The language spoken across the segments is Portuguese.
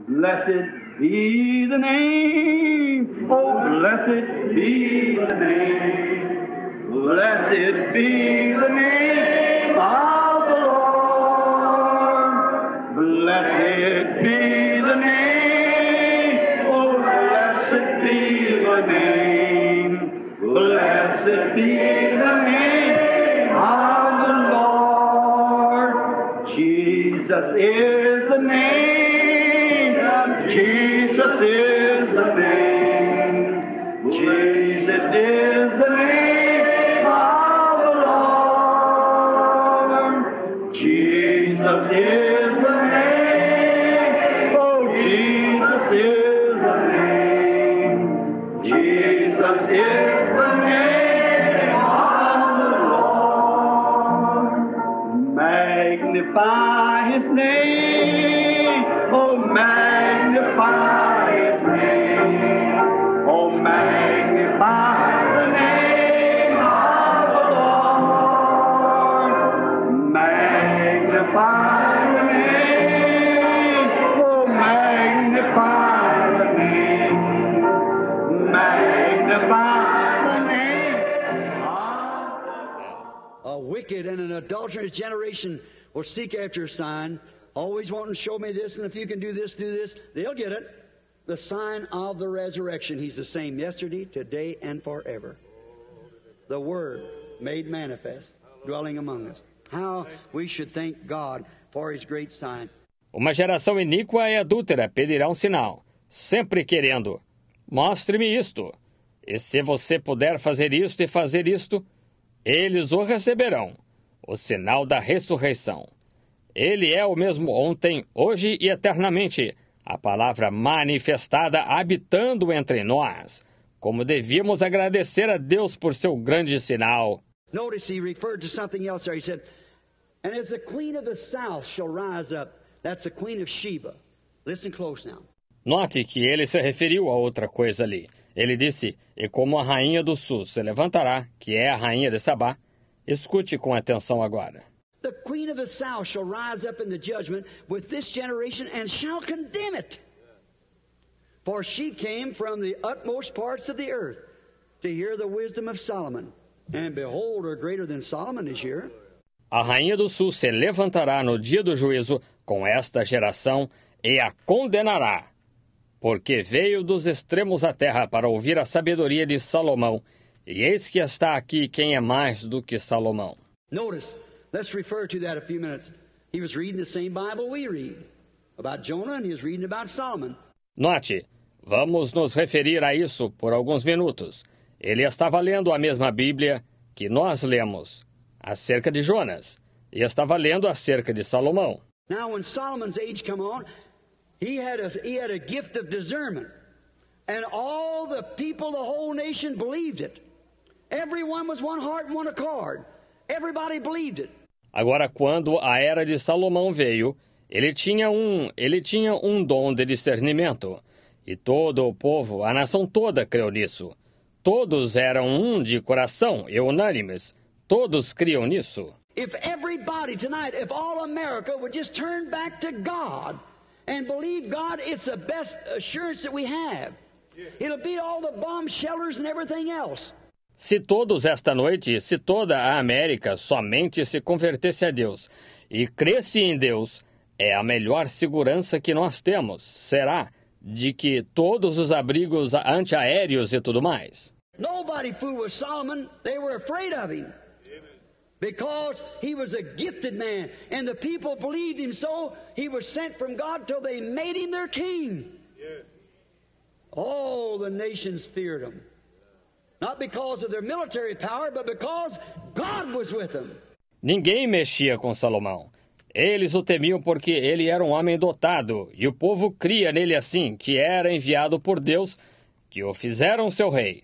Blessed be the name, oh blessed be the name, blessed be the name of the Lord, blessed be the name, oh blessed be the name, blessed be the name of the Lord. Jesus is the name. Jesus is the name. Jesus is the name of the Lord. Jesus is the name. Oh, Jesus is the name. Jesus is the name of the Lord. Magnify His name. Oh, magnify His name. Oh, magnify the name of the Lord. Magnify the name. Oh, magnify the name. Magnify the name of the Lord. A wicked and an adulterous generation will seek after a sign, always wanting to show me this, and if you can do this, they'll get it. The sign of the resurrection. He's the same yesterday, today, and forever. The Word made manifest, dwelling among us. How we should thank God for His great sign. Uma geração iníqua e adúltera pedirá um sinal, sempre querendo: mostre-me isto. E se você puder fazer isto e fazer isto, eles o receberão, o sinal da ressurreição. Ele é o mesmo ontem, hoje e eternamente, a palavra manifestada habitando entre nós. Como devíamos agradecer a Deus por seu grande sinal. Notice he referred to something else there. He said, and as the queen of the south shall rise up, that's the queen of Sheba. Listen close now. Note que ele se referiu a outra coisa ali. Ele disse, e como a rainha do sul se levantará, que é a rainha de Sabá. Escute com atenção agora. The queen of the south shall rise up in the judgment with this generation and shall condemn it. For she came from the utmost parts of the earth to hear the wisdom of Solomon. And behold, her greater than Solomon is here. A rainha do sul se levantará no dia do juízo com esta geração e a condenará, porque veio dos extremos da terra para ouvir a sabedoria de Salomão, e eis que está aqui quem é mais do que Salomão. Notice, let's refer to that a few minutes. He was reading the same Bible we read about Jonah, and he was reading about Solomon. Note, vamos nos referir a isso por alguns minutos. Ele estava lendo a mesma Bíblia que nós lemos, acerca de Jonas, e estava lendo acerca de Salomão. Now, when Solomon's age come on, he had a gift of discernment, and all the people, the whole nation believed it. Everyone was one heart and one accord. Everybody believed it. Agora, quando a era de Salomão veio, ele tinha um dom de discernimento, e todo o povo, a nação toda creu nisso. Todos eram de coração e unânimes. Todos criam nisso. If everybody tonight, if all America would just turn back to God and believe God, it's the best assurance that we have. It'll beat all the bomb shelters and everything else. Se todos esta noite, se toda a América somente se convertesse a Deus e cresce em Deus, é a melhor segurança que nós temos, será, de que todos os abrigos antiaéreos e tudo mais. Nobody fooled with Solomon. They were afraid of him. Because he was a gifted man, and the people believed him so, he was sent from God till they made him their king. All the nations feared him. Not because of their military power, but because God was with them. Ninguém mexia com Salomão. Eles o temiam porque ele era um homem dotado, e o povo cria nele assim, que era enviado por Deus, que o fizeram seu rei.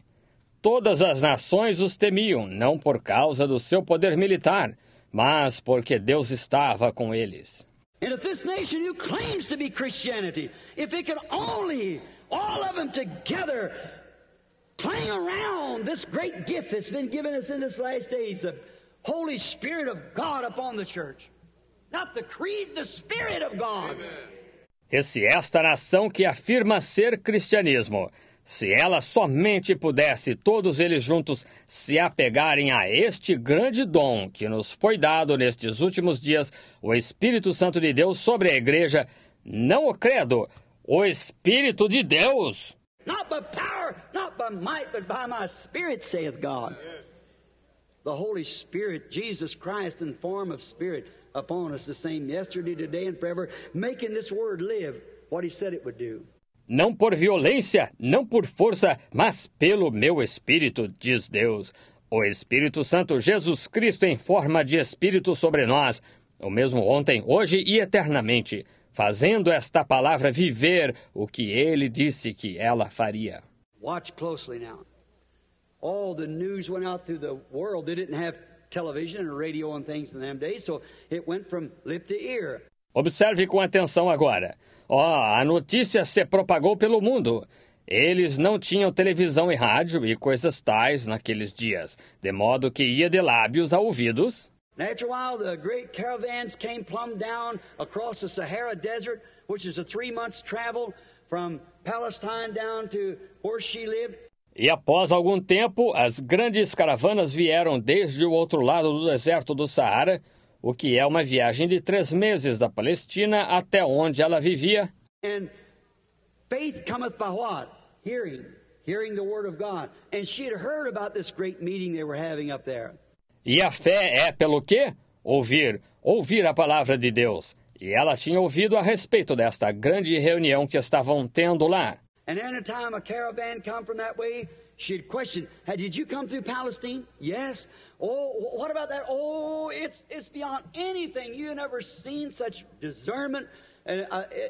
Todas as nações os temiam, não por causa do seu poder militar, mas porque Deus estava com eles. And if this nation who claims to be Christianity, if it could only, all of them together, cling around this great gift that's been given us in this last days, the Holy Spirit of God upon the church. Not the creed, the Spirit of God. Amen. E se esta nação que afirma ser cristianismo, se ela somente pudesse, todos eles juntos, se apegarem a este grande dom que nos foi dado nestes últimos dias, o Espírito Santo de Deus sobre a igreja, não o credo, o Espírito de Deus. Not by power, not by might, but by my Spirit, saith God. The Holy Spirit, Jesus Christ in form of Spirit, upon us the same yesterday, today, and forever, making this word live what He said it would do. Não por violência, não por força, mas pelo meu Espírito, diz Deus. O Espírito Santo, Jesus Cristo em forma de Espírito sobre nós, o mesmo ontem, hoje e eternamente, fazendo esta palavra viver o que Ele disse que ela faria. Watch closely now. All the news went out through the world. They didn't have television and radio and things in them days, so it went from lip to ear. Observe com atenção agora. A notícia se propagou pelo mundo. Eles não tinham televisão e rádio e coisas tais naqueles dias, de modo que ia de lábios a ouvidos. And after a while, the great caravans came plumb down across the Sahara Desert, which is a 3 months travel from Palestine down to where she lived. E após algum tempo, as grandes caravanas vieram desde o outro lado do deserto do Saara, o que é uma viagem de 3 meses da Palestina até onde ela vivia. And faith cometh by what? Hearing the word of God. And she had heard about this great meeting they were having up there. E a fé é pelo quê? Ouvir a palavra de Deus. E ela tinha ouvido a respeito desta grande reunião que estavam tendo lá. And any time a caravan come from that way, she'd question, "Hey, did you come through Palestine?" Yes. Oh, what about that? Oh, it's beyond anything. You've never seen such discernment.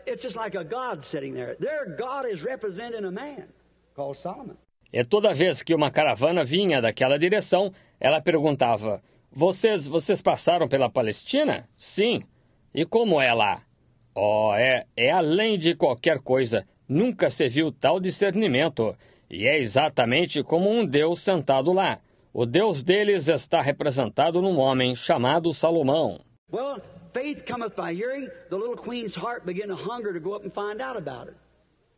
It's just like a God sitting there. Their God is representing a man called Solomon. E toda vez que uma caravana vinha daquela direção, ela perguntava, Vocês passaram pela Palestina? Sim. E como é lá? É além de qualquer coisa. Nunca se viu tal discernimento. E é exatamente como um Deus sentado lá. O Deus deles está representado num homem chamado Salomão. Well, faith cometh by hearing. The little queen's heart began to hunger to go up and find out about it.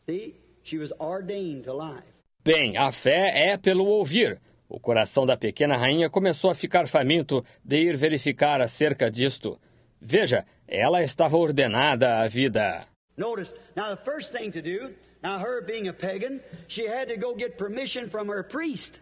See? She was ordained to life. Bem, a fé é pelo ouvir. O coração da pequena rainha começou a ficar faminto de ir verificar acerca disto. Veja, ela estava ordenada à vida. Notice, now the first thing to do, now her being a pagan, she had to go get permission from her priest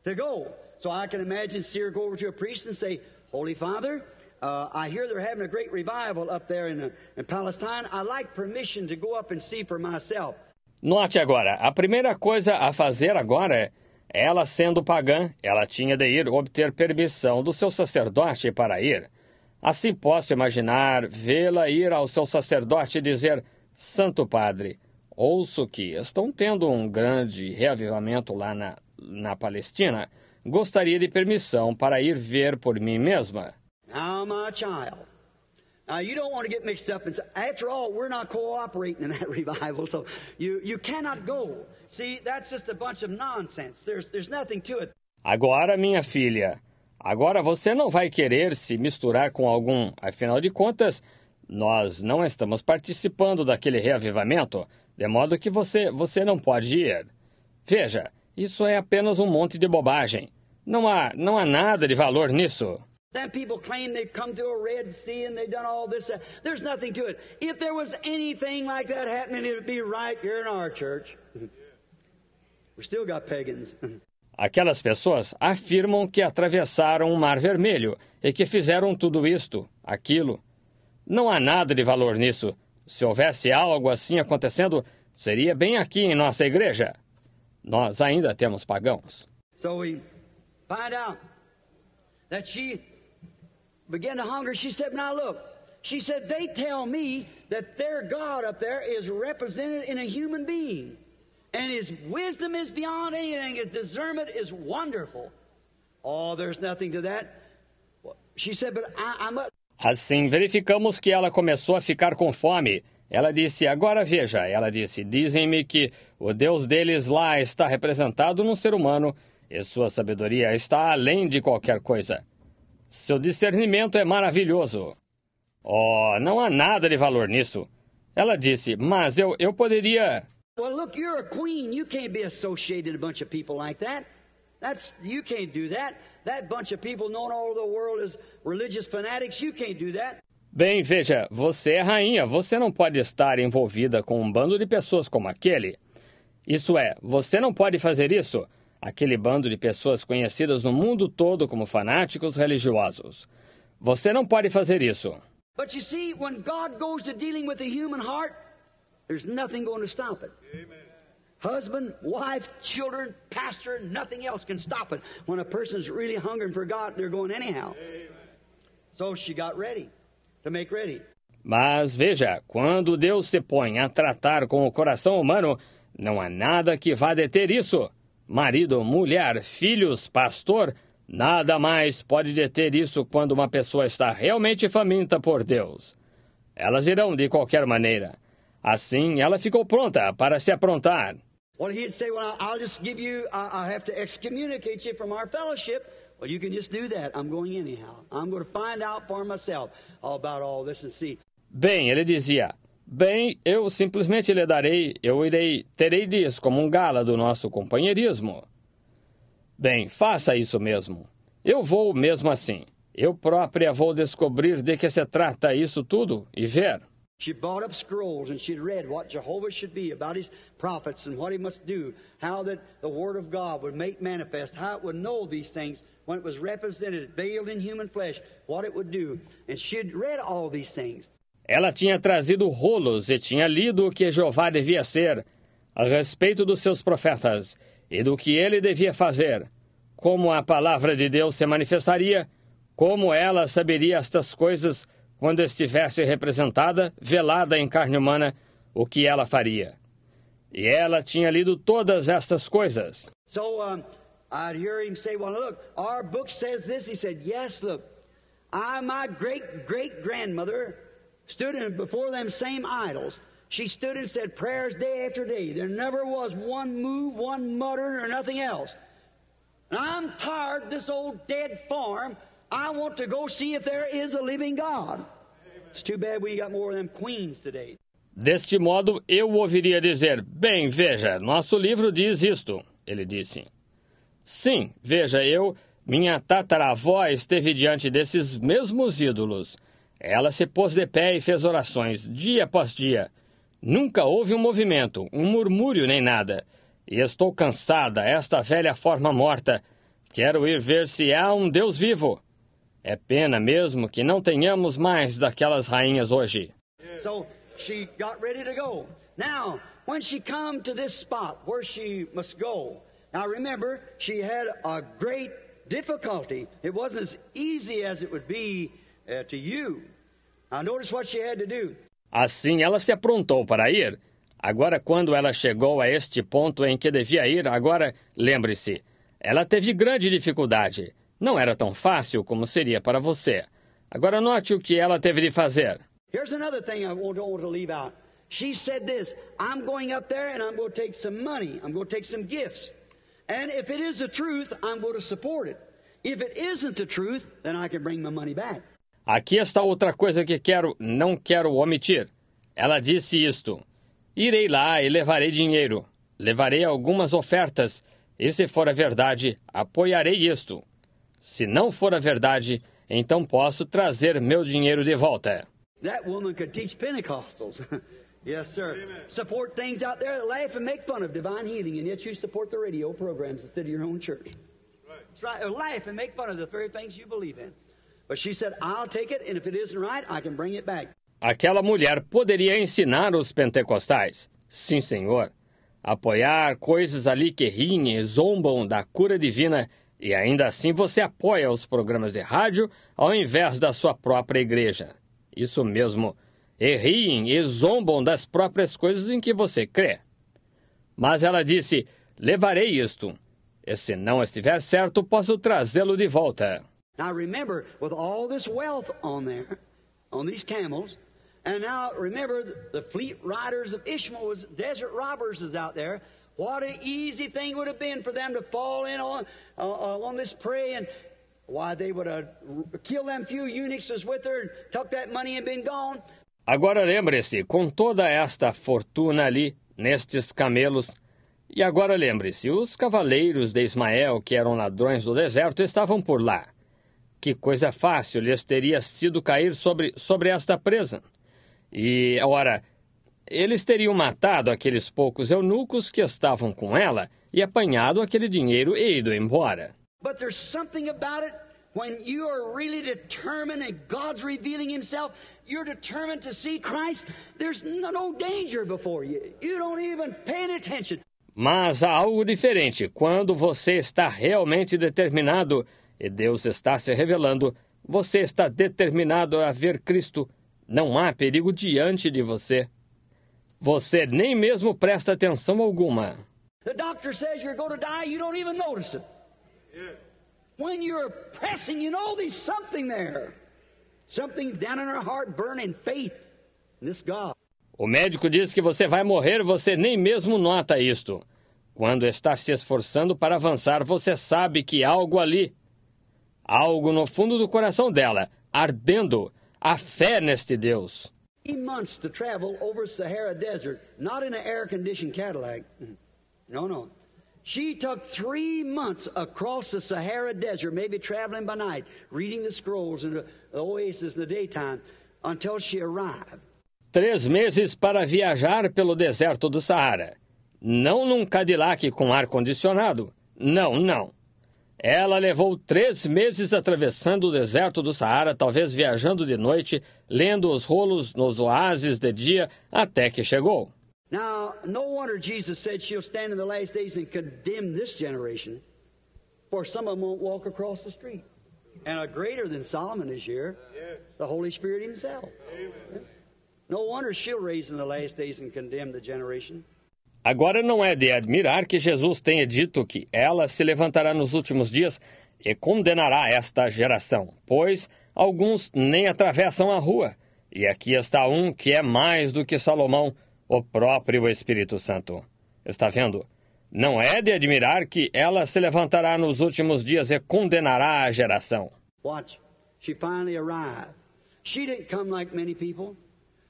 to go. So I can imagine see her go over to a priest and say, Holy Father, I hear they're having a great revival up there in Palestine. I'd like permission to go up and see for myself. Note agora, a primeira coisa a fazer agora é, ela sendo pagã, ela tinha de ir obter permissão do seu sacerdote para ir. Assim posso imaginar vê-la ir ao seu sacerdote e dizer, Santo Padre, ouço que estão tendo um grande reavivamento lá na Palestina. Gostaria de permissão para ir ver por mim mesma. Now, my child, now you don't want to get mixed up and say, after all, we're not cooperating in that revival, so you cannot go. See, that's just a bunch of nonsense. There's nothing to it. Agora, minha filha, agora você não vai querer se misturar com algum. Afinal de contas, nós não estamos participando daquele reavivamento, de modo que você não pode ir. Veja, isso é apenas um monte de bobagem. Não há nada de valor nisso. Then people claim they've come through a Red Sea and they've done all this. There's nothing to it. If there was anything like that happening, it would be right here in our church. We still got pagans. Aquelas pessoas afirmam que atravessaram o Mar Vermelho e que fizeram tudo isto, aquilo. Não há nada de valor nisso. Se houvesse algo assim acontecendo, seria bem aqui em nossa igreja. Nós ainda temos pagãos. So we find out that she began to hunger. She said, now look, she said, they tell me that their God up there is represented in a human being. And his wisdom is beyond anything. His discernment is wonderful. Oh, there's nothing to that. She said, but I'm up. Assim, verificamos que ela começou a ficar com fome. Ela disse, agora veja, ela disse, dizem-me que o Deus deles lá está representado num ser humano e sua sabedoria está além de qualquer coisa. Seu discernimento é maravilhoso. Oh, não há nada de valor nisso. Ela disse, mas eu poderia... Well, look, you're a queen. You can't be associated with a bunch of people like that. You can't do that. That bunch of people known all over the world as religious fanatics, you can't do that. Bem, veja, você é rainha, você não pode estar envolvida com um bando de pessoas como aquele. Isso é, você não pode fazer isso. Aquele bando de pessoas conhecidas no mundo todo como fanáticos religiosos. Você não pode fazer isso. But you see, when God goes to dealing with the human heart, there's nothing going to stop it. Amen. Husband, wife, children, pastor, nothing else can stop it. When a person's really hungering for God, they're going anyhow. Amen. So she got ready to make ready. Mas veja, quando Deus se põe a tratar com o coração humano, não há nada que vá deter isso. Marido, mulher, filhos, pastor, nada mais pode deter isso quando uma pessoa está realmente faminta por Deus. Elas irão de qualquer maneira. Assim, ela ficou pronta para se aprontar. Well, he'd say, well, I'll just give you, I have to excommunicate you from our fellowship. Well, you can just do that. I'm going anyhow. I'm going to find out for myself all about all this and see. Bem, ele dizia, bem, eu simplesmente lhe darei, terei dias como um gala do nosso companheirismo. Bem, faça isso mesmo. Eu vou mesmo assim. Eu própria vou descobrir de que se trata isso tudo e ver. She brought up scrolls and she'd read what Jehovah should be about his prophets and what he must do, how that the word of God would make manifest, how it would know these things when it was represented, veiled in human flesh, what it would do. And she'd read all these things. Ela tinha trazido rolos e tinha lido o que Jeová devia ser, a respeito dos seus profetas, e do que ele devia fazer, como a palavra de Deus se manifestaria, como ela saberia estas coisas quando estivesse representada, velada em carne humana, o que ela faria. E ela tinha lido todas estas coisas. So I'd hear him say, well, look, our book says this. He said, yes, look, my great-great-grandmother stood before them same idols. She stood and said prayers day after day. There never was one move, one mutter, or nothing else. And I'm tired of this old dead farm. I want to go see if there is a living God. It's too bad we got more of them queens today. Deste modo, eu ouviria dizer, bem, veja, nosso livro diz isto, ele disse. Sim, veja, minha tataravó esteve diante desses mesmos ídolos. Ela se pôs de pé e fez orações, dia após dia. Nunca houve um movimento, um murmúrio nem nada. E estou cansada, esta velha forma morta. Quero ir ver se há um Deus vivo. É pena mesmo que não tenhamos mais daquelas rainhas hoje. So she got ready to go. Now, when she come to this spot where she must go, now remember, she had a great difficulty. It wasn't as easy as it would be to you. Now notice what she had to do. Assim ela se aprontou para ir. Agora, quando ela chegou a este ponto em que devia ir, agora, lembre-se, ela teve grande dificuldade. Não era tão fácil como seria para você. Agora note o que ela teve de fazer. Here's another thing I don't want to leave out. She said this, I'm going up there and I'm going to take some money. I'm going to take some gifts. And if it is the truth, I'm going to support it. If it isn't the truth, then I can bring my money back. Aqui está outra coisa que não quero omitir. Ela disse isto. Irei lá e levarei dinheiro. Levarei algumas ofertas. E se for a verdade, apoiarei isto. Se não for a verdade, então posso trazer meu dinheiro de volta. That woman could teach Pentecostals. Yes, sir. Amen. Support things out there that laugh and make fun of divine healing, and yet you support the radio programs instead of your own church. Right. That's right. Or laugh and make fun of the very things you believe in. But she said, I'll take it, and if it isn't right, I can bring it back. Aquela mulher poderia ensinar os pentecostais. Sim, senhor. Apoiar coisas ali que riem e zombam da cura divina, e ainda assim você apoia os programas de rádio ao invés da sua própria igreja. Isso mesmo. E riem e zombam das próprias coisas em que você crê. Mas ela disse, levarei isto. E se não estiver certo, posso trazê-lo de volta. Now remember, with all this wealth on there, on these camels, and now remember the fleet riders of Ishmael, desert robbers is out there. What an easy thing would have been for them to fall in on this prey, and why they would have killed them few eunuchs was with her and took that money and been gone. Agora lembre-se, com toda esta fortuna ali, nestes camelos, e agora lembre-se, os cavaleiros de Ismael, que eram ladrões do deserto, estavam por lá. Que coisa fácil lhes teria sido cair sobre esta presa. E, ora, eles teriam matado aqueles poucos eunucos que estavam com ela e apanhado aquele dinheiro e ido embora. But there's something about it when you are really determined and God's revealing Himself, you're determined to see Christ, there's no danger before you. You don't even pay any attention. Mas há algo diferente. Quando você está realmente determinado e Deus está se revelando, você está determinado a ver Cristo. Não há perigo diante de você. Você nem mesmo presta atenção alguma. The doctor says you're going to die, you don't even notice it. When you're pressing, you know there's something there. Something down in our heart burning faith in this God. O médico diz que você vai morrer, você nem mesmo nota isto. Quando está se esforçando para avançar, você sabe que há algo ali. Algo no fundo do coração dela, ardendo, a fé neste Deus. 3 months to travel over Sahara Desert, not in an air-conditioned Cadillac. No. She took 3 months across the Sahara Desert, maybe traveling by night, reading the scrolls in the oasis in the daytime, until she arrived. 3 meses para viajar pelo deserto do Saara. Não num Cadillac com ar-condicionado. Não. Ela levou 3 meses atravessando o deserto do Saara, talvez viajando de noite, lendo os rolos nos oásis de dia, até que chegou. Now, no wonder Jesus said she'll stand in the last days and condemn this generation, for some of them won't walk across the street. And a greater than Solomon is here, the Holy Spirit Himself. No wonder she'll raise in the last days and condemn the generation. Agora não é de admirar que Jesus tenha dito que ela se levantará nos últimos dias e condenará esta geração, pois alguns nem atravessam a rua. E aqui está um que é mais do que Salomão, o próprio Espírito Santo. Está vendo? Não é de admirar que ela se levantará nos últimos dias e condenará a geração. Watch. She finally arrived. She didn't come like many people.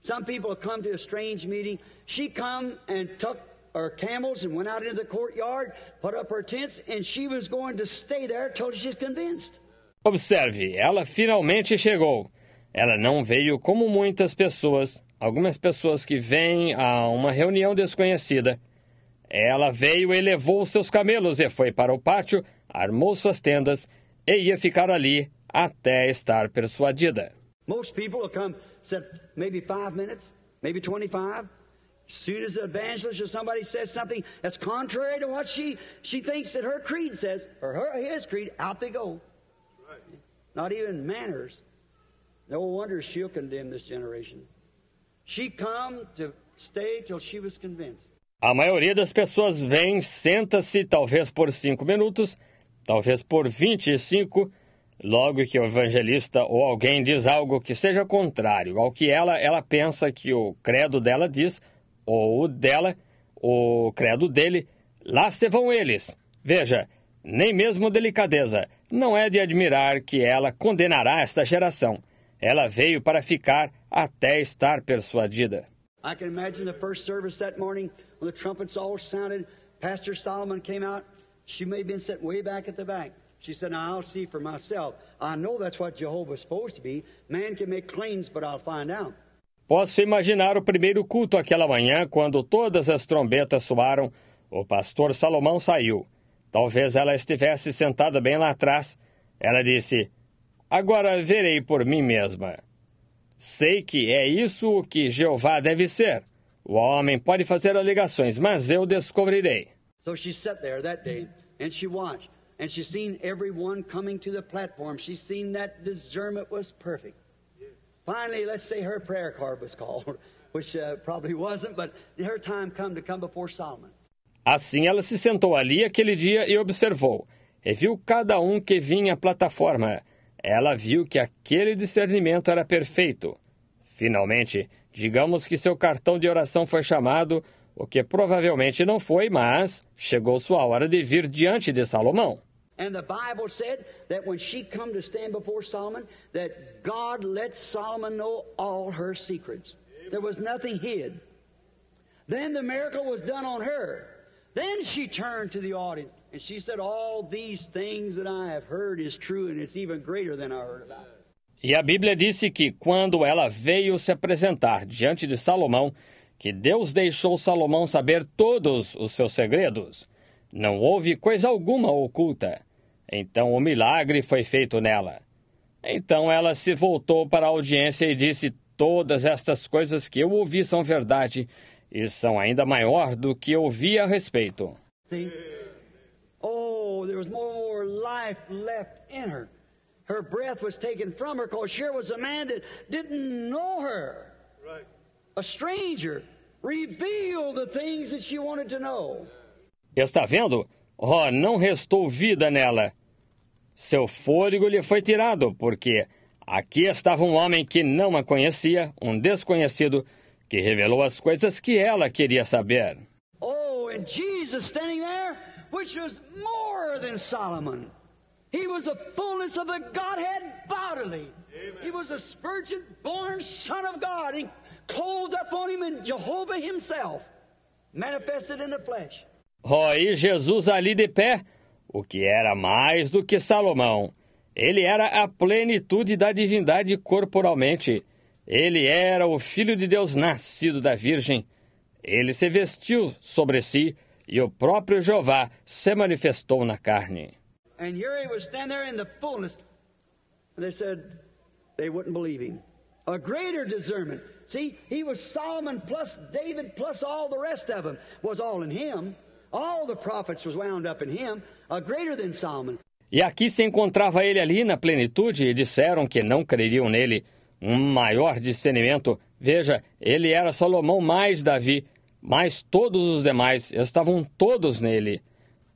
Some people have come to a strange meeting. She come and took her camels and went out into the courtyard, put up her tents, and she was going to stay there till she's convinced. Observe, ela finalmente chegou. Ela não veio como muitas pessoas, algumas pessoas que vêm a uma reunião desconhecida. Ela veio e levou seus camelos e foi para o pátio, armou suas tendas e ia ficar ali até estar persuadida. Most people will come, said maybe 5 minutes, maybe 25. As soon as the evangelist or somebody says something that's contrary to what she thinks that her creed says, or his creed, out they go. Right. Not even manners. No wonder she'll condemn this generation. She come to stay till she was convinced. A maioria das pessoas vem, senta-se talvez por 5 minutos, talvez por 25, logo que o evangelista ou alguém diz algo que seja contrário ao que ela pensa que o credo dela diz, ou o dela, o credo dele, lá se vão eles. Veja, nem mesmo delicadeza. Não é de admirar que ela condenará esta geração. Ela veio para ficar até estar persuadida. I can imagine the first service that morning when the trumpets all sounded. Pastor Solomon came out. She may have been sitting way back at the back. She said, now I'll see for myself. I know that's what Jehovah's supposed to be. Man can make claims, but I'll find out. Posso imaginar o primeiro culto aquela manhã, quando todas as trombetas soaram. O pastor Salomão saiu. Talvez ela estivesse sentada bem lá atrás. Ela disse, agora verei por mim mesma. Sei que é isso o que Jeová deve ser. O homem pode fazer alegações, mas eu descobrirei. So she sat there that day, and she watched. And she's seen everyone coming to the platform. She's seen that discernment was perfect. Finally, let's say her prayer card was called, which probably wasn't, but her time come before Solomon. Assim ela se sentou ali aquele dia e observou. E viu cada um que vinha à plataforma. Ela viu que aquele discernimento era perfeito. Finalmente, digamos que seu cartão de oração foi chamado, o que provavelmente não foi, mas chegou sua hora de vir diante de Salomão. And the Bible said that when she come to stand before Solomon, that God let Solomon know all her secrets. There was nothing hid. Then the miracle was done on her. Then she turned to the audience and she said, all these things that I have heard is true and it's even greater than I heard about. E a Bíblia disse que quando ela veio se apresentar diante de Salomão, que Deus deixou Salomão saber todos os seus segredos. Não houve coisa alguma oculta. Então o milagre foi feito nela. Então ela se voltou para a audiência e disse, todas estas coisas que eu ouvi são verdade e são ainda maior do que eu ouvi a respeito. See? Oh, there was more life left in her. Her breath was taken from her because here was a man that didn't know her. Right. A stranger revealed the things that she wanted to know. Está vendo? Oh, não restou vida nela. Seu fôlego lhe foi tirado, porque aqui estava um homem que não a conhecia, um desconhecido, que revelou as coisas que ela queria saber. Oh, and Jesus standing there, which was more than Solomon. He was the fullness of the Godhead bodily. Amen. He was a virgin-born Son of God. He clothed upon him in Jehovah himself, manifested in the flesh. Oh, e Jesus ali de pé, o que era mais do que Salomão. Ele era a plenitude da divindade corporalmente. Ele era o Filho de Deus nascido da Virgem. Ele se vestiu sobre si e o próprio Jeová se manifestou na carne. And here he was standing there in the fullness. And they said they wouldn't believe him. A greater discernment. See, he was Solomon plus David plus all the rest of them was all in him. All the prophets was wound up in him. A greater than Solomon. E aqui se encontrava ele ali na plenitude e disseram que não creriam nele. Um maior discernimento. Veja, ele era Salomão mais Davi, mas todos os demais estavam todos nele.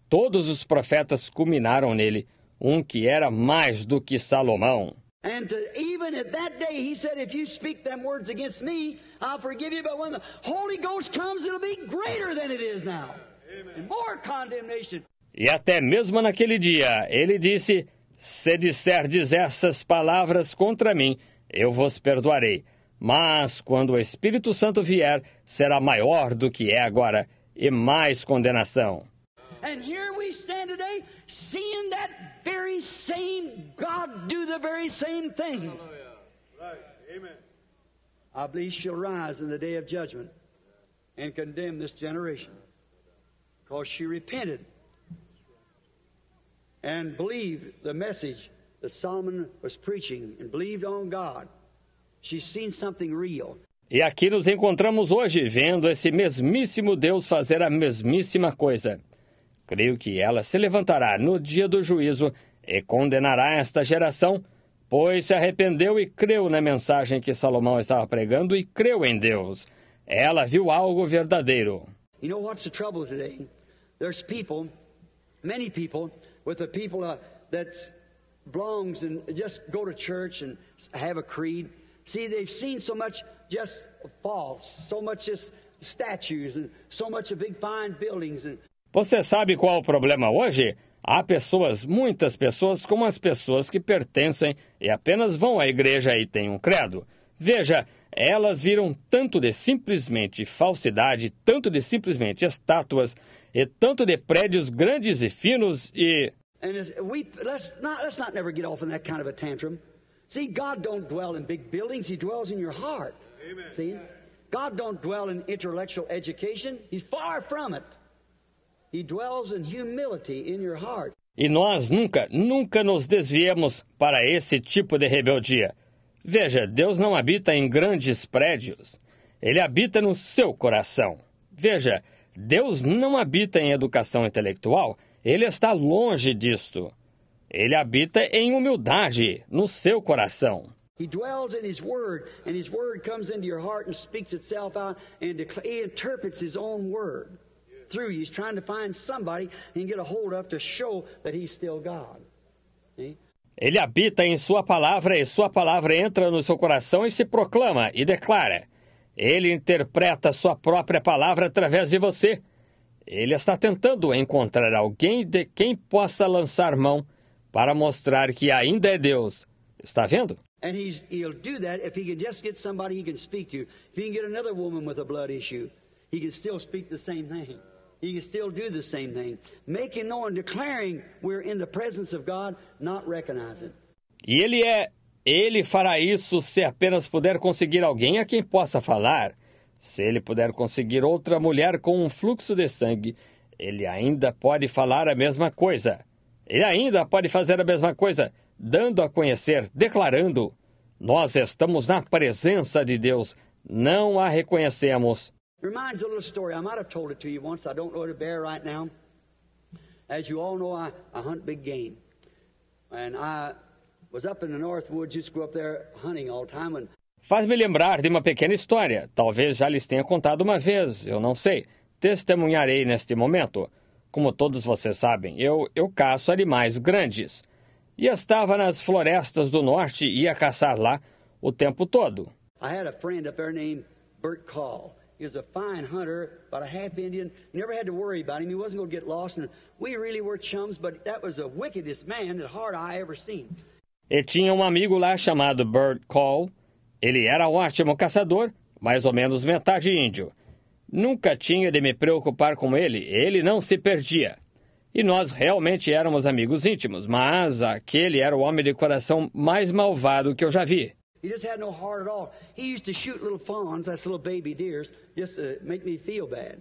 Todos os profetas culminaram nele, um que era mais do que Salomão. And even at that day, he said, if you speak them words against me, I'll forgive you. But when the Holy Ghost comes, it'll be greater than it is now. Amen. And more condemnation. E até mesmo naquele dia, ele disse, se disserdes essas palavras contra mim, eu vos perdoarei. Mas quando o Espírito Santo vier, será maior do que é agora, e mais condenação. And here we stand today, seeing that very same God do the very same thing. Right. Amen. I believe she'll rise in the day of judgment and condemn this generation. Because she repented and believed the message that Solomon was preaching and believed on God. She's seen something real. E aqui nos encontramos hoje, vendo esse mesmíssimo Deus fazer a mesmíssima coisa. Creio que ela se levantará no dia do juízo e condenará esta geração, pois se arrependeu e creu na mensagem que Salomão estava pregando e creu em Deus. Ela viu algo verdadeiro. You know what's the trouble today? There's people, many people, with the people that belongs and just go to church and have a creed. See, they've seen so much just false, so much just statues and so much of big fine buildings and Você sabe qual é o problema hoje? Há pessoas, muitas pessoas, como as pessoas que pertencem e apenas vão à igreja e têm um credo. Veja, elas viram tanto de simplesmente falsidade, tanto de simplesmente estátuas, e tanto de prédios grandes e finos e... let's not never get off in that kind of a tantrum. See, God don't dwell in big buildings, He dwells in your heart. Amen. See? God don't dwell in intellectual education, He's far from it. He dwells in humility in your heart. E nós nunca nos desviemos para esse tipo de rebeldia. Veja, Deus não habita em grandes prédios. Ele habita no seu coração. Veja, Deus não habita em educação intelectual. Ele está longe disto. Ele habita em humildade, no seu coração. He dwells in His Word, and His Word comes into your heart and speaks itself out, and He interprets His own Word. Through you. He's trying to find somebody he can get a hold of to show that He's still God. See? Ele habita em sua palavra e sua palavra entra no seu coração e se proclama e declara. Ele interpreta sua própria palavra através de você. Ele está tentando encontrar alguém de quem possa lançar mão para mostrar que ainda é Deus. Está vendo? And he'll do that if he can just get somebody he can speak to. If he can get another woman with a blood issue, he can still speak the same thing. He can still do the same thing. Making known, declaring we're in the presence of God, not recognizing. E ele fará isso se apenas puder conseguir alguém a quem possa falar. Se ele puder conseguir outra mulher com um fluxo de sangue, ele ainda pode falar a mesma coisa. Ele ainda pode fazer a mesma coisa, dando a conhecer, declarando: nós estamos na presença de Deus, não a reconhecemos. Reminds a little story. I might have told it to you once. I don't know to bear right now. As you all know, I hunt big game. And I was up in the North Woods, used to go up there hunting all the time. And Faz-me lembrar de uma pequena história. Talvez já lhes tenha contado uma vez, eu não sei. Testemunharei neste momento. Como todos vocês sabem, eu caço animais grandes. E estava nas florestas do norte e ia caçar lá o tempo todo. I had a friend up there named Bert Call. He was a fine hunter, about a half Indian. Never had to worry about him. He wasn't going to get lost. And we really were chums, but that was the wickedest man that heart I ever seen. E tinha um amigo lá chamado Bert Call. Ele era um ótimo caçador, mais ou menos metade índio. Nunca tinha de me preocupar com ele não se perdia. E nós realmente éramos amigos íntimos, mas aquele era o homem de coração mais malvado que eu já vi. He just had no heart at all. He used to shoot little fawns, that's little baby deers, just to make me feel bad.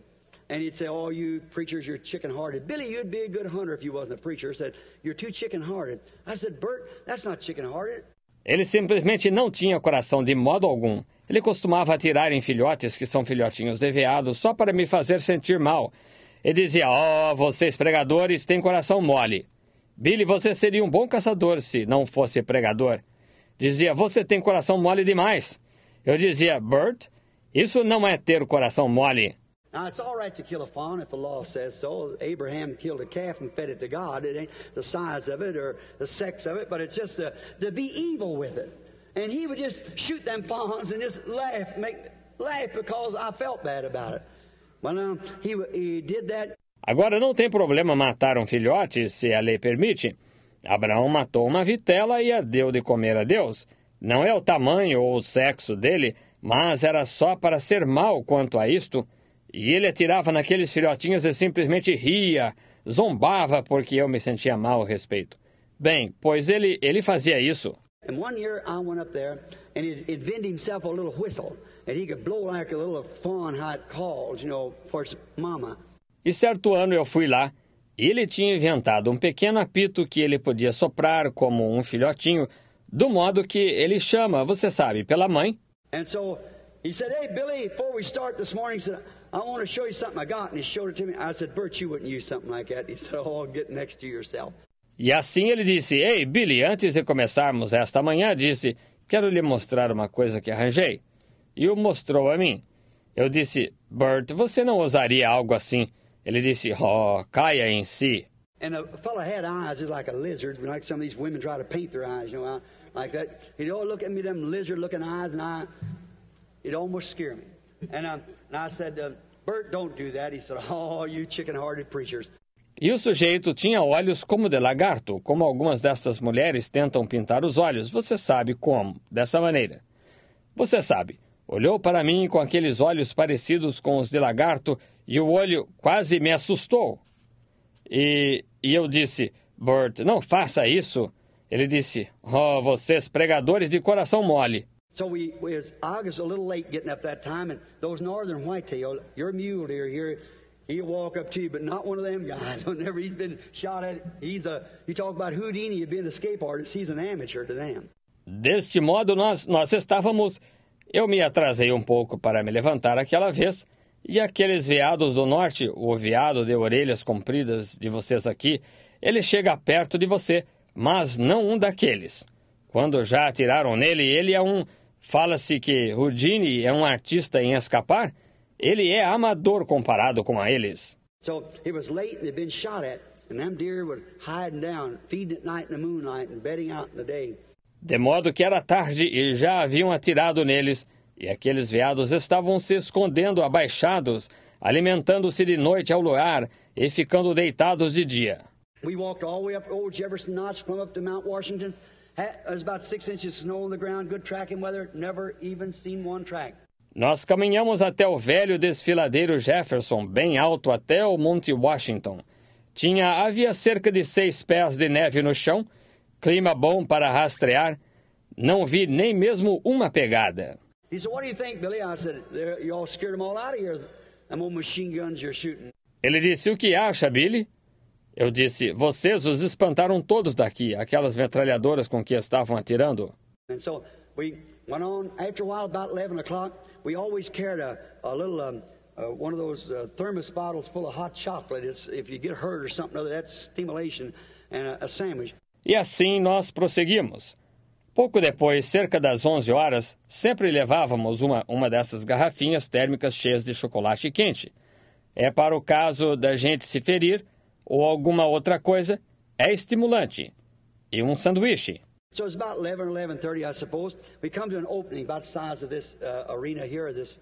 And he'd say, oh, you preachers, you're chicken-hearted. Billy, you'd be a good hunter if you wasn't a preacher. He said, you're too chicken-hearted. I said, Bert, that's not chicken-hearted. Ele simplesmente não tinha coração de modo algum. Ele costumava atirar em filhotes que são filhotinhos de veado só para me fazer sentir mal. Ele dizia, vocês pregadores têm coração mole. Billy, você seria um bom caçador se não fosse pregador. Dizia, você tem coração mole demais. Eu dizia, Bert, isso não é ter coração mole. Now, it's all right to kill a fawn if the law says so. Abraham killed a calf and fed it to God. It ain't the size of it or the sex of it, but it's just to be evil with it. And he would just shoot them fawns and just laugh because I felt bad about it. Well, he did that. Agora não tem problema matar um filhote, se a lei permite. Abraão matou uma vitela e a deu de comer a Deus. Não é o tamanho ou o sexo dele, mas era só para ser mau quanto a isto. E ele atirava naqueles filhotinhos e simplesmente ria, zombava porque eu me sentia mal a respeito. Bem, pois ele fazia isso. And one year I went up there and he'd invent himself a little whistle. And he could blow like a little fawn how it calls, for its mama. E certo ano eu fui lá e ele tinha inventado um pequeno apito que ele podia soprar como um filhotinho, do modo que ele chama, você sabe, pela mãe. And so he said, hey, Billy, before we start this morning, he said, I want to show you something I got. And he showed it to me. I said, Bert, you wouldn't use something like that. He said, oh, get next to yourself. E assim ele disse, ei, Billy, antes de começarmos esta manhã, disse, quero lhe mostrar uma coisa que arranjei. E o mostrou a mim. Eu disse, Bert, você não usaria algo assim? Ele disse, caia em si. And the fellow had eyes just like a lizard, like some of these women try to paint their eyes, like that. He'd always look at me, them lizard-looking eyes, and it'd almost scare me. And I said, Bert, don't do that. He said, oh, you chicken-hearted preachers. E o sujeito tinha olhos como de lagarto, como algumas destas mulheres tentam pintar os olhos. Você sabe como, dessa maneira. Você sabe, olhou para mim com aqueles olhos parecidos com os de lagarto e o olho quase me assustou. E eu disse, Bert, não faça isso. Ele disse, vocês pregadores de coração mole. So I was a little late getting up that time, and those northern whitetail, your mule deer here, he'll walk up to you, but not one of them guys. Whenever he's been shot at, you talk about Houdini being an escape artist, he's an amateur to them. Deste modo, nós estávamos... Eu me atrasei um pouco para me levantar aquela vez, e aqueles veados do norte, o veado de orelhas compridas de vocês aqui, ele chega perto de você, mas não um daqueles. Quando já atiraram nele, ele é um... Fala-se que Houdini é um artista em escapar. Ele é amador comparado com eles. So it was late and they'd been shot at, and them deer were hiding down, feeding at night in the moonlight and bedding out in the day. De modo que era tarde e já haviam atirado neles, e aqueles veados estavam se escondendo abaixados, alimentando-se de noite ao luar e ficando deitados de dia. We walked all the way up Old Jefferson Notch, come up to Mount Washington, There's about 6 inches of snow on the ground, good tracking weather, never even seen one track. Nós caminhamos até o velho desfiladeiro Jefferson, bem alto até o Monte Washington. Havia cerca de 6 pés de neve no chão, clima bom para rastrear. Não vi nem mesmo uma pegada. He said, "What do you think, Billy?" I said, "You all scared them all out of here. Them old machine guns you're shooting." Ele disse, o que acha, Billy? Eu disse, vocês os espantaram todos daqui, aquelas metralhadoras com que estavam atirando. And so we went on. After a while, about 11 o'clock, we always carried a little one of those thermos bottles full of hot chocolate. If you get hurt or something other, that's stimulation, and a sandwich. E assim nós prosseguimos. Pouco depois, cerca das 11 horas, sempre levávamos uma dessas garrafinhas térmicas cheias de chocolate quente. É para o caso da gente se ferir ou alguma outra coisa, é estimulante. E um sanduíche. So it's about 11 or 11:30, I suppose. We come to an opening about the size of this arena here, this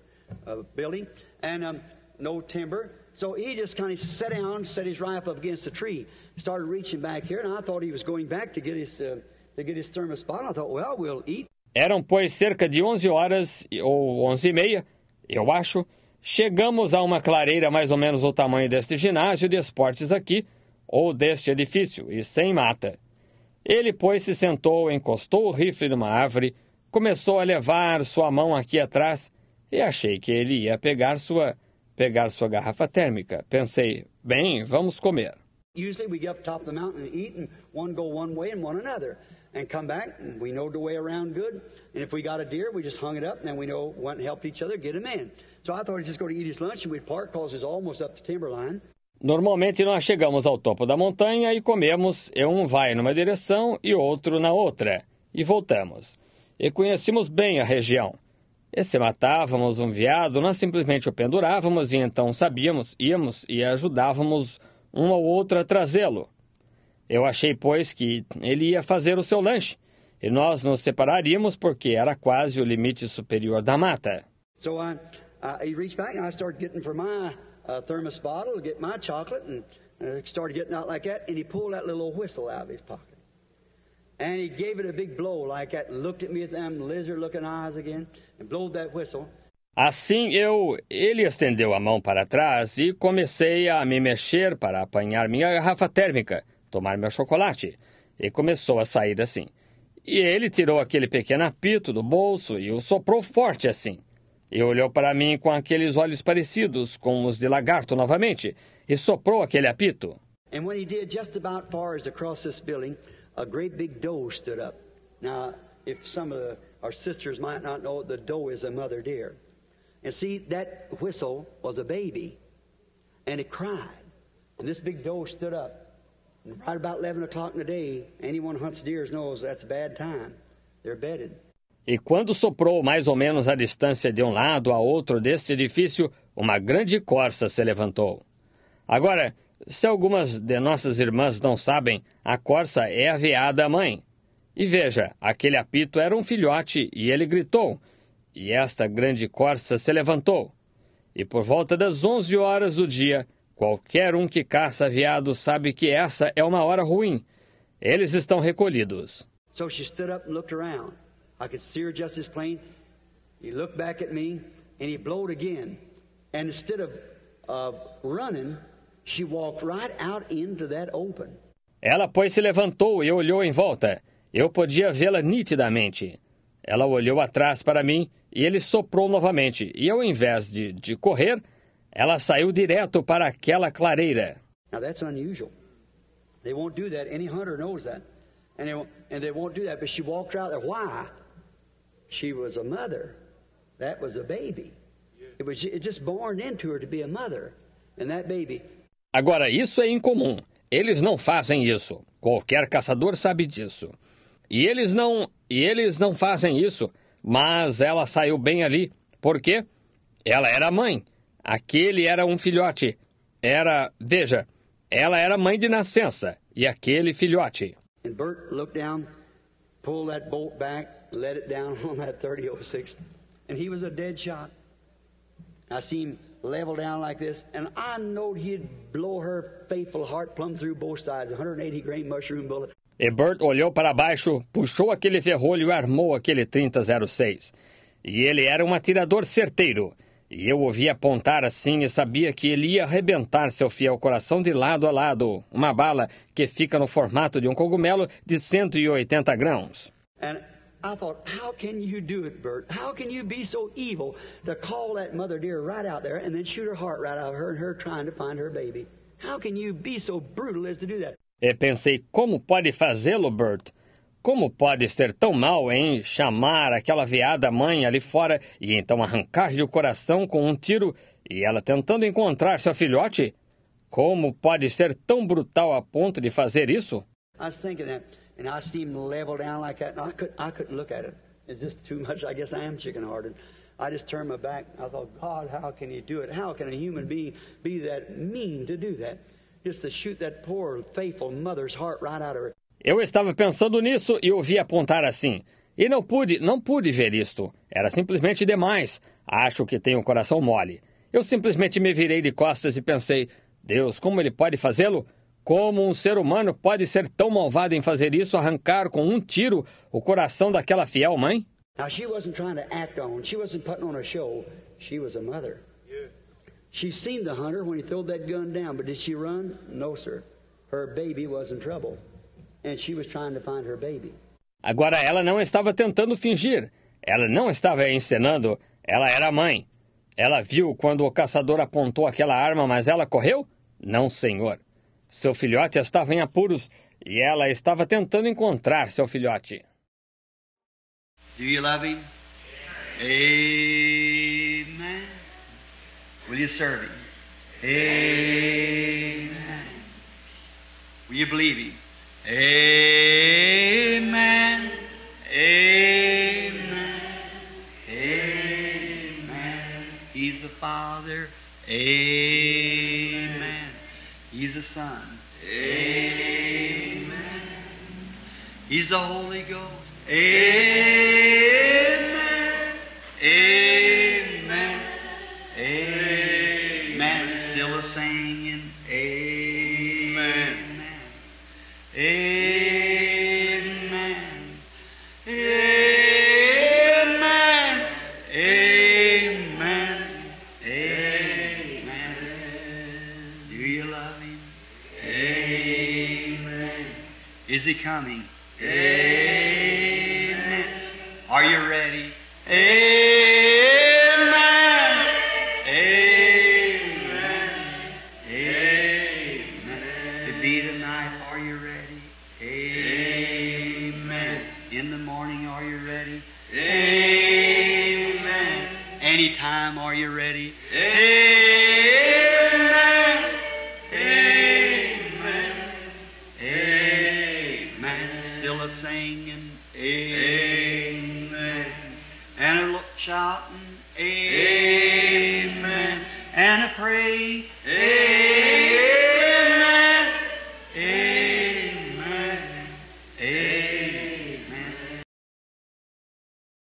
building, and no timber. So he just kind of sat down, set his rifle up against a tree, started reaching back here, and I thought he was going back to get his thermos bottle. I thought, well, we'll eat. Eram, pois, cerca de 11 horas, ou 11h30, eu acho. Chegamos a uma clareira mais ou menos do tamanho deste ginásio de esportes aqui, ou deste edifício, e sem mata. Ele, pois, se sentou, encostou o rifle numa árvore, começou a levar sua mão aqui atrás, e achei que ele ia pegar sua garrafa térmica. Pensei, bem, vamos comer. Usually we get up top of the mountain and eat, and one go one way and one another, and come back, and we know the way around good. And if we got a deer, we just hung it up, and then we know went and helped each other get him in. So I thought he'd just go to eat his lunch, and we'd park because it's almost up to timberline. Normalmente nós chegamos ao topo da montanha e comemos, um vai numa direção e outro na outra, e voltamos. E conhecemos bem a região. E se matávamos um veado, nós simplesmente o pendurávamos e então sabíamos, íamos e ajudávamos um ao outro a trazê-lo. Eu achei, pois, que ele ia fazer o seu lanche, e nós nos separaríamos porque era quase o limite superior da mata. So he reached back and I started getting for my thermos bottle to get my chocolate, and started getting out like that, and he pulled that little whistle out of his pocket. And he gave it a big blow like that, and looked at me with them lizard-looking eyes again, and blowed that whistle. Assim ele estendeu a mão para trás e comecei a me mexer para apanhar minha garrafa térmica, tomar meu chocolate, e começou a sair assim. E ele tirou aquele pequeno apito do bolso e o soprou forte assim. E olhou para mim com aqueles olhos parecidos com os de lagarto novamente, e soprou aquele apito. And when he did, just about far as across this building, a great big doe stood up. Now, if some of our sisters might not know, the doe is a mother deer. And see, that whistle was a baby, and it cried. And this big doe stood up. And right about 11 o'clock in the day, anyone who hunts deers knows that's a bad time. They're bedded. E quando soprou mais ou menos a distância de um lado a outro deste edifício, uma grande corça se levantou. Agora, se algumas de nossas irmãs não sabem, a corça é a veada-mãe. E veja, aquele apito era um filhote e ele gritou. E esta grande corça se levantou. E por volta das 11 horas do dia, qualquer um que caça veado sabe que essa é uma hora ruim. Eles estão recolhidos. So she stood up and looked around. I could see her just as plain. He looked back at me, and he blowed again. And instead of running, she walked right out into that open. Ela, pois, se levantou e olhou em volta. Eu podia vê-la nitidamente. Ela olhou atrás para mim e ele soprou novamente. E ao invés de correr, ela saiu direto para aquela clareira. Now that's unusual. They won't do that. Any hunter knows that. And they won't do that. But she walked out there. Why? She was a mother. That was a baby. It was just born into her to be a mother. And that baby. Agora, isso é incomum. Eles não fazem isso. Qualquer caçador sabe disso. E eles não fazem isso. Mas ela saiu bem ali. Por quê? Ela era mãe. Aquele era um filhote. Veja, ela era mãe de nascença. E aquele filhote. And Bert looked down, pulled that bolt back, let it down on that 30-06, and he was a dead shot. I seen him level down like this, and I knowed he'd blow her faithful heart plumb through both sides, 180-grain mushroom bullet. E Bert olhou para baixo, puxou aquele ferrolho e armou aquele 30-06. E ele era um atirador certeiro. E eu ouvi apontar assim e sabia que ele ia arrebentar seu fiel coração de lado a lado. Uma bala que fica no formato de um cogumelo de 180 grãos. And I thought, how can you do it, Bert? How can you be so evil to call that mother dear right out there and then shoot her heart right out of her and her trying to find her baby? How can you be so brutal as to do that? E pensei, como pode fazê-lo, Bert? Como pode ser tão mal em chamar aquela veada mãe ali fora e então arrancar-lhe o coração com um tiro e ela tentando encontrar seu filhote? Como pode ser tão brutal a ponto de fazer isso? I was thinking that, and I see him level down like that, and I couldn't look at it. It's just too much. I guess I am chicken-hearted. I just turned my back. I thought, God, how can you do it? How can a human being be that mean to do that? Just to shoot that poor, faithful mother's heart right out of her. Eu estava pensando nisso e ouvi apontar assim. E não pude ver isto. Era simplesmente demais. Acho que tenho o coração mole. Eu simplesmente me virei de costas e pensei, Deus, como ele pode fazê-lo? Como um ser humano pode ser tão malvado em fazer isso, arrancar com um tiro o coração daquela fiel mãe? Now, she wasn't trying to act on. She wasn't putting on a show. She was a mother. She seen the hunter when he threw that gun down, but did she run? No, sir. Her baby was in trouble. And she was trying to find her baby. Agora, ela não estava tentando fingir. Ela não estava encenando. Ela era a mãe. Ela viu quando o caçador apontou aquela arma, mas ela correu? Não, senhor. Seu filhote estava em apuros e ela estava tentando encontrar seu filhote. Do you love him? Amen. Will you serve him? Amen. Will you believe him? Amen. Amen. Amen. He's the Father. Amen. He's the Son. Amen. He's the Holy Ghost. Amen. Amen. Amen. Still a singing. Amen. Amen. Amen. Amen. Amen. Do you love him? Amen. Is he coming? Amen. Are you ready? Amen. Amen. Amen. To be tonight, are you ready? Amen. In the morning, are you ready? Amen. Anytime, are you ready? Amen. Amen. Amen. Still a singing. Amen. And a shouting. Amen. And a pray.